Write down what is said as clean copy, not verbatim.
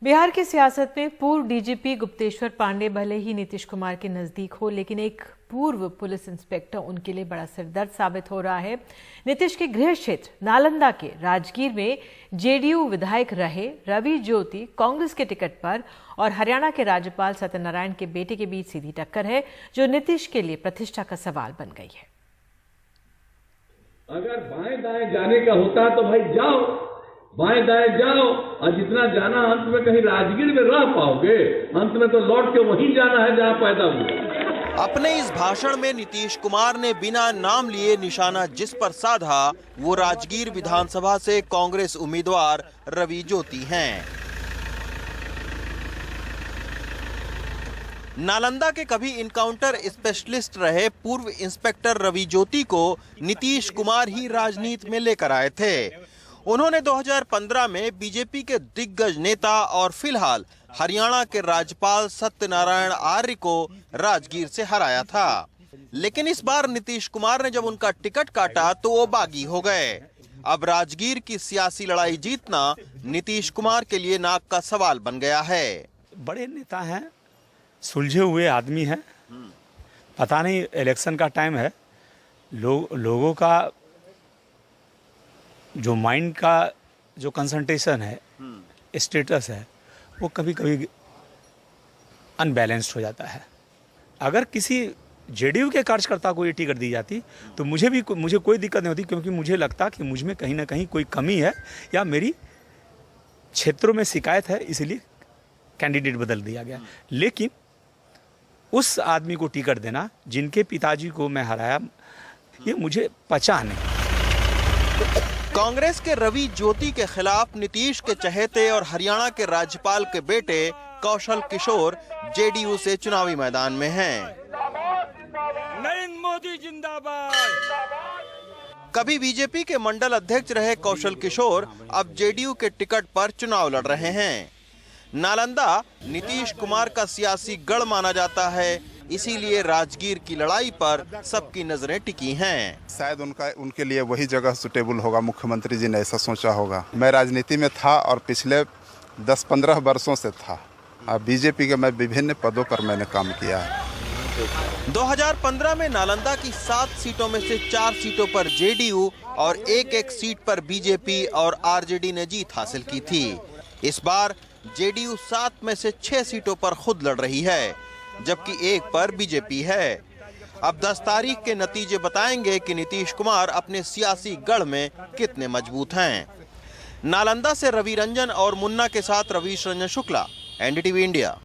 बिहार की सियासत में पूर्व डीजीपी गुप्तेश्वर पांडे भले ही नीतीश कुमार के नजदीक हो, लेकिन एक पूर्व पुलिस इंस्पेक्टर उनके लिए बड़ा सिरदर्द साबित हो रहा है। नीतीश के गृह क्षेत्र नालंदा के राजगीर में जेडीयू विधायक रहे रवि ज्योति कांग्रेस के टिकट पर और हरियाणा के राज्यपाल सत्यनारायण के बेटे के बीच सीधी टक्कर है, जो नीतीश के लिए प्रतिष्ठा का सवाल बन गई है। अगर बाएं दाएं जाने का होता है तो भाई जाओ, बाएं दाएं जाओ, और जितना जाना अंत में कहीं राजगीर में रह पाओगे, अंत में तो लौट के वहीं जाना है जहां पैदा हुआ। अपने इस भाषण में नीतीश कुमार ने बिना नाम लिए निशाना जिस पर साधा, वो राजगीर विधानसभा से कांग्रेस उम्मीदवार रवि ज्योति हैं। नालंदा के कभी इनकाउंटर स्पेशलिस्ट रहे पूर्व इंस्पेक्टर रवि ज्योति को नीतीश कुमार ही राजनीति में लेकर आए थे। उन्होंने 2015 में बीजेपी के दिग्गज नेता और फिलहाल हरियाणा के राज्यपाल सत्यनारायण आर्य को राजगीर से हराया था। लेकिन इस बार नीतीश कुमार ने जब उनका टिकट काटा तो वो बागी हो गए। अब राजगीर की सियासी लड़ाई जीतना नीतीश कुमार के लिए नाक का सवाल बन गया है। बड़े नेता हैं, सुलझे हुए आदमी हैं, पता नहीं इलेक्शन का टाइम है, लोगों का जो माइंड का जो कंसंट्रेशन है, स्टेटस है, वो कभी कभी अनबैलेंस्ड हो जाता है। अगर किसी जेडीयू के कार्यकर्ता को ये टिकट दी जाती तो मुझे कोई दिक्कत नहीं होती, क्योंकि मुझे लगता कि मुझ में कहीं ना कहीं कोई कमी है या मेरी क्षेत्रों में शिकायत है, इसलिए कैंडिडेट बदल दिया गया। लेकिन उस आदमी को टिकट देना जिनके पिताजी को मैं हराया, ये मुझे पचा नहीं। कांग्रेस के रवि ज्योति के खिलाफ नीतीश के चहेते और हरियाणा के राज्यपाल के बेटे कौशल किशोर जेडीयू से चुनावी मैदान में हैं। नरेंद्र मोदी जिंदाबाद। कभी बीजेपी के मंडल अध्यक्ष रहे कौशल किशोर अब जेडीयू के टिकट पर चुनाव लड़ रहे हैं। नालंदा नीतीश कुमार का सियासी गढ़ माना जाता है, इसीलिए राजगीर की लड़ाई पर सबकी नजरें टिकी हैं। शायद उनके लिए वही जगह सुटेबल होगा, मुख्यमंत्री जी ने ऐसा सोचा होगा। मैं राजनीति में था और पिछले 10-15 वर्षों से था। अब बीजेपी के मैं विभिन्न पदों पर मैंने काम किया है। 2015 में नालंदा की 7 सीटों में से 4 सीटों पर जेडीयू और एक सीट पर बीजेपी और आरजेडी ने जीत हासिल की थी। इस बार जेडीयू 7 में से 6 सीटों पर खुद लड़ रही है, जबकि 1 पर बीजेपी है। अब 10 तारीख के नतीजे बताएंगे कि नीतीश कुमार अपने सियासी गढ़ में कितने मजबूत हैं। नालंदा से रवि रंजन और मुन्ना के साथ रवीश रंजन शुक्ला, एनडीटीवी इंडिया।